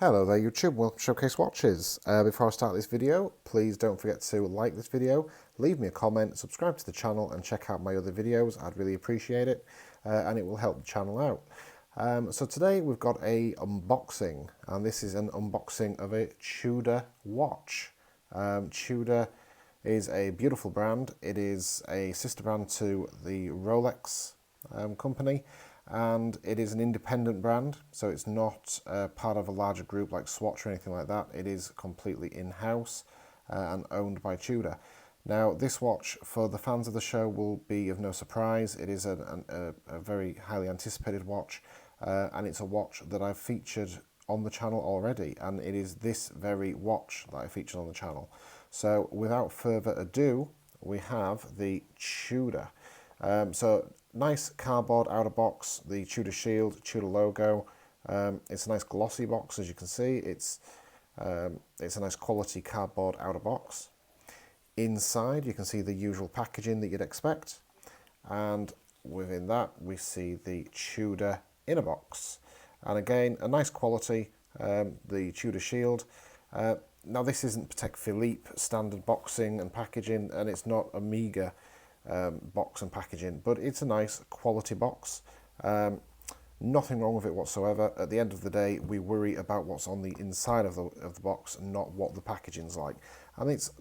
Hello there YouTube, welcome to Showcase Watches. Before I start this video, please don't forget to like this video, leave me a comment, subscribe to the channel and check out my other videos. I'd really appreciate it and it will help the channel out. So today we've got a unboxing, and this is an unboxing of a Tudor watch. Tudor is a beautiful brand. It is a sister brand to the Rolex company, and it is an independent brand, so it's not part of a larger group like Swatch or anything like that. It is completely in-house and owned by Tudor. Now, this watch, for the fans of the show, will be of no surprise. It is a very highly anticipated watch, and it's a watch that I've featured on the channel already, and it is this very watch that I featured on the channel. So without further ado, we have the Tudor. So nice cardboard outer box, the Tudor shield, Tudor logo. It's a nice glossy box, as you can see. It's a nice quality cardboard outer box. Inside you can see the usual packaging that you'd expect, and within that we see the Tudor inner box, and again a nice quality, the Tudor shield. Now this isn't Patek Philippe standard boxing and packaging, and it's not Omega box and packaging, but it's a nice quality box. Nothing wrong with it whatsoever. At the end of the day, we worry about what's on the inside of the box, and not what the packaging's like. And it's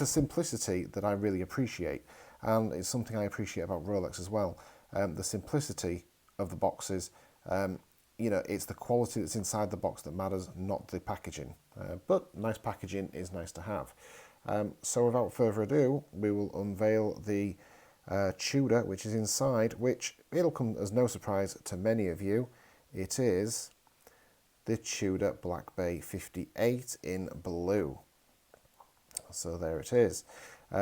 a simplicity that I really appreciate, and it's something I appreciate about Rolex as well. The simplicity of the boxes. You know, it's the quality that's inside the box that matters, not the packaging. But nice packaging is nice to have. So without further ado, we will unveil the Tudor, which is inside, which it'll come as no surprise to many of you. It is the Tudor Black Bay 58 in blue. So there it is.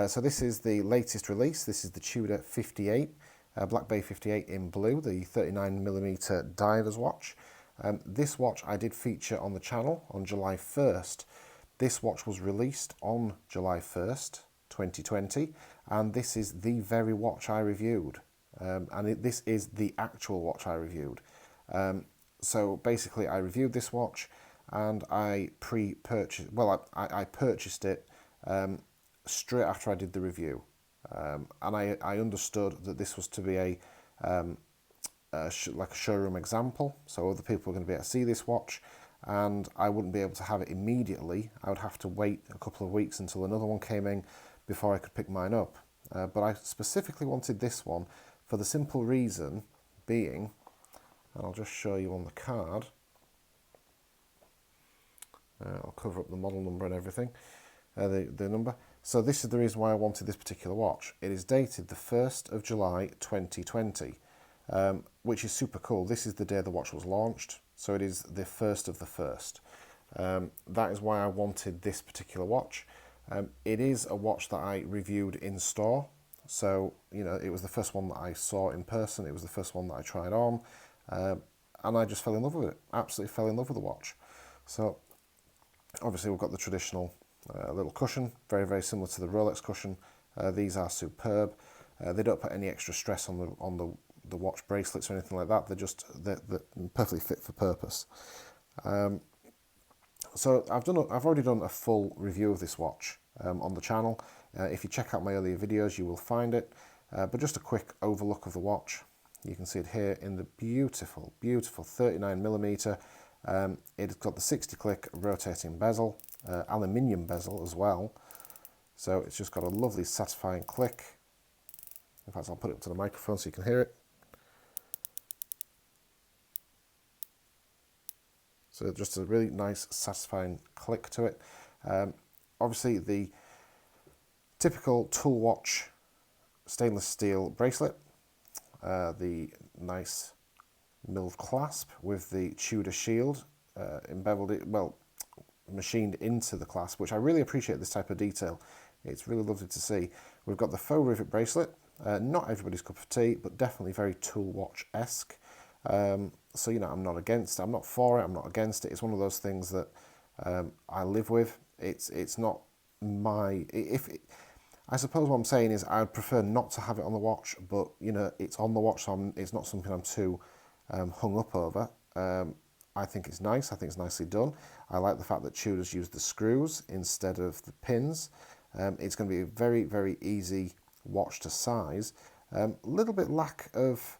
So this is the latest release. This is the Tudor 58, Black Bay 58 in blue, the 39mm divers watch. This watch I did feature on the channel on July 1st. This watch was released on July 1st, 2020, and this is the very watch I reviewed. This is the actual watch I reviewed. So basically I reviewed this watch, and I pre-purchased, well, I purchased it straight after I did the review. And I understood that this was to be like a showroom example, so other people were going to be able to see this watch, and I wouldn't be able to have it immediately. I would have to wait a couple of weeks until another one came in before I could pick mine up. But I specifically wanted this one for the simple reason being, and I'll just show you on the card, I'll cover up the model number and everything, the number. So this is the reason why I wanted this particular watch. It is dated the 1st of July 2020, which is super cool. This is the day the watch was launched, so it is the 1st of the 1st. That is why I wanted this particular watch. It is a watch that I reviewed in store, so you know, it was the first one that I saw in person. It was the first one that I tried on, and I just fell in love with it. Absolutely fell in love with the watch. So obviously we've got the traditional little cushion, very, very similar to the Rolex cushion. These are superb. They don't put any extra stress on the watch bracelets or anything like that. They're perfectly fit for purpose. So I've already done a full review of this watch on the channel. If you check out my earlier videos, you will find it. But just a quick overlook of the watch. You can see it here in the beautiful, beautiful 39mm. It's got the 60-click rotating bezel, aluminium bezel as well. So it's just got a lovely, satisfying click. In fact, I'll put it up to the microphone so you can hear it. So just a really nice, satisfying click to it. Obviously, the typical tool watch stainless steel bracelet, the nice milled clasp with the Tudor shield machined into the clasp, which I really appreciate this type of detail. It's really lovely to see. We've got the faux rivet bracelet. Not everybody's cup of tea, but definitely very tool watch-esque. So, you know, I'm not for it, I'm not against it. It's one of those things that I live with. It's not my... I suppose what I'm saying is I'd prefer not to have it on the watch, but, you know, it's on the watch, so it's not something I'm too hung up over. I think it's nice. I think it's nicely done. I like the fact that Tudor's used the screws instead of the pins. It's going to be a very, very easy watch to size. A little bit lack of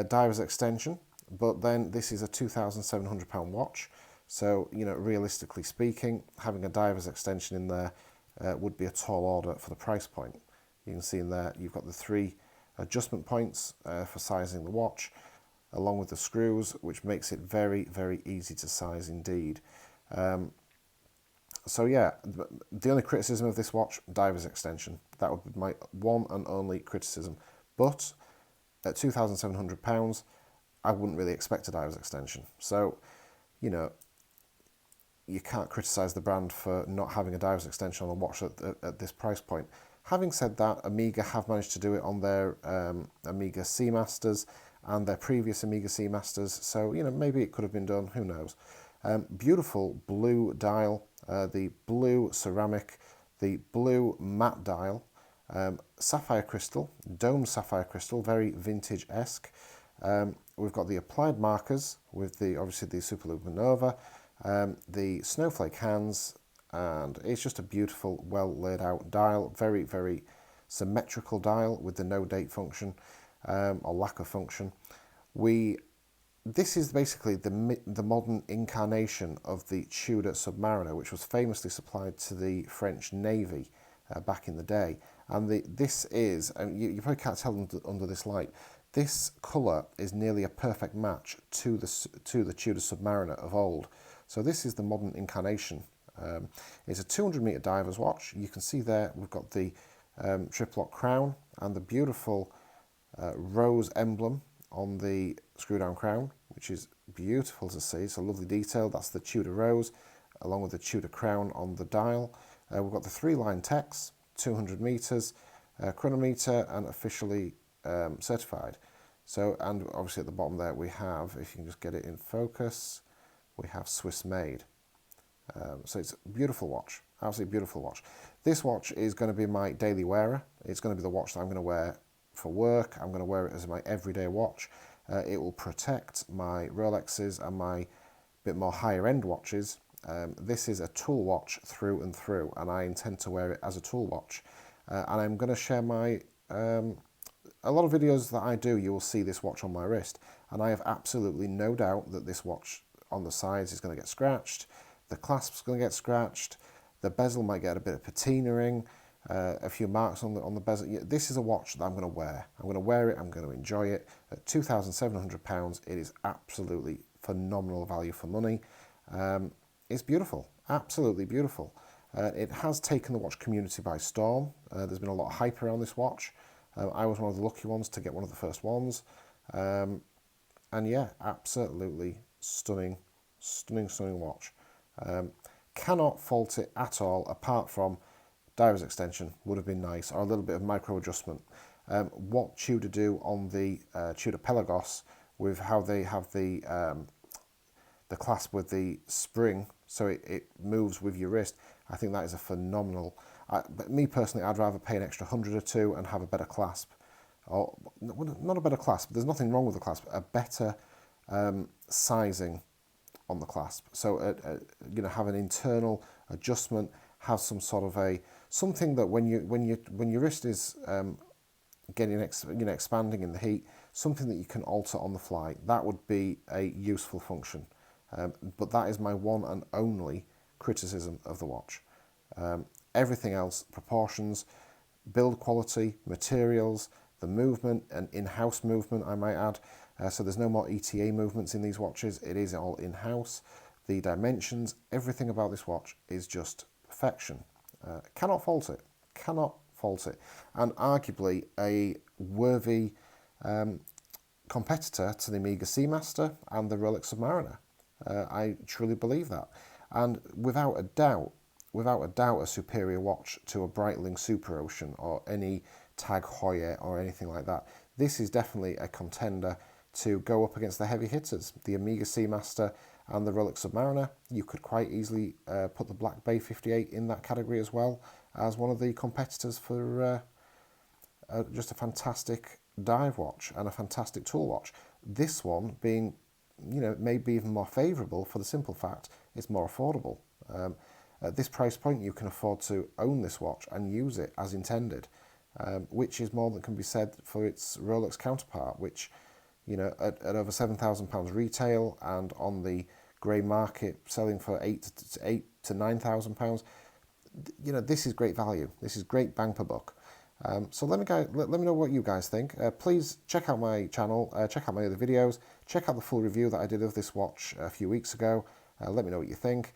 diver's extension, but then this is a £2,700 watch. So, you know, realistically speaking, having a diver's extension in there would be a tall order for the price point. You can see in there, you've got the 3 adjustment points for sizing the watch, along with the screws, which makes it very, very easy to size indeed. So yeah, the only criticism of this watch, diver's extension. That would be my one and only criticism. But at £2,700, I wouldn't really expect a diver's extension. So, you know, you can't criticise the brand for not having a diver's extension on a watch at this price point. Having said that, Omega have managed to do it on their Omega Seamasters and their previous Omega Seamasters, so, you know, maybe it could have been done, who knows. Beautiful blue dial, the blue ceramic, the blue matte dial, sapphire crystal, domed sapphire crystal, very vintage-esque. We've got the applied markers with obviously the Superlupa Nova, the snowflake hands, and it's just a beautiful, well laid out dial, very, very symmetrical dial with the no date function or lack of function. This is basically the modern incarnation of the Tudor Submariner, which was famously supplied to the French Navy back in the day. And this is, and you probably can't tell under this light, this colour is nearly a perfect match to the Tudor Submariner of old. So this is the modern incarnation. It's a 200-metre diver's watch. You can see there we've got the triplock crown and the beautiful rose emblem on the screw-down crown, which is beautiful to see. It's a lovely detail. That's the Tudor rose, along with the Tudor crown on the dial. We've got the 3-line text, 200 metres, chronometer, and officially certified. So, and obviously at the bottom there we have, if you can just get it in focus, we have Swiss made. So it's a beautiful watch, absolutely beautiful watch. This watch is going to be my daily wearer. It's going to be the watch that I'm going to wear for work. I'm going to wear it as my everyday watch. It will protect my Rolexes and my bit more higher end watches. This is a tool watch through and through, and I intend to wear it as a tool watch. And I'm going to share my a lot of videos that I do, you will see this watch on my wrist, and I have absolutely no doubt that this watch on the sides is going to get scratched, the clasp's going to get scratched, the bezel might get a bit of patinaing, a few marks on the bezel. Yeah, this is a watch that I'm going to wear. I'm going to wear it, I'm going to enjoy it. At £2,700, it is absolutely phenomenal value for money. It's beautiful, absolutely beautiful. It has taken the watch community by storm. There's been a lot of hype around this watch. I was one of the lucky ones to get one of the first ones. And yeah, absolutely stunning, stunning, stunning watch. Cannot fault it at all, apart from diver's extension would have been nice, or a little bit of micro adjustment. What Tudor do on the Tudor Pelagos, with how they have the clasp with the spring, so it moves with your wrist, I think that is a phenomenal. But me personally, I'd rather pay an extra 100 or two and have a better clasp, or not a better clasp. There's nothing wrong with the clasp. A better sizing on the clasp. So you know, have an internal adjustment. Have some sort of something that when your wrist is expanding in the heat, something that you can alter on the fly. That would be a useful function. But that is my one and only criticism of the watch. Everything else, proportions, build quality, materials, the movement, and in-house movement, I might add. So there's no more ETA movements in these watches. It is all in-house. The dimensions, everything about this watch is just perfection. Cannot fault it. Cannot fault it. And arguably a worthy competitor to the Omega Seamaster and the Rolex Submariner. I truly believe that. And without a doubt, a superior watch to a Breitling Super Ocean or any Tag Heuer or anything like that. This is definitely a contender to go up against the heavy hitters, the Omega Seamaster and the Rolex Submariner. You could quite easily put the Black Bay 58 in that category as well as one of the competitors for just a fantastic dive watch and a fantastic tool watch. This one being maybe even more favourable for the simple fact it's more affordable. At this price point, you can afford to own this watch and use it as intended, which is more than can be said for its Rolex counterpart, which, at over £7,000 retail and on the grey market selling for eight to £9,000. This is great value. This is great bang per buck. So let me know what you guys think. Please check out my channel, check out my other videos, check out the full review that I did of this watch a few weeks ago. Let me know what you think.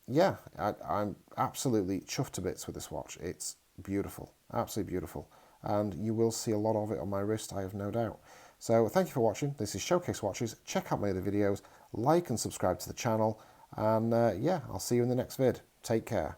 Yeah, I'm absolutely chuffed to bits with this watch. It's beautiful, absolutely beautiful. And you will see a lot of it on my wrist, I have no doubt. So thank you for watching. This is Showcase Watches. Check out my other videos, like and subscribe to the channel. And yeah, I'll see you in the next vid. Take care.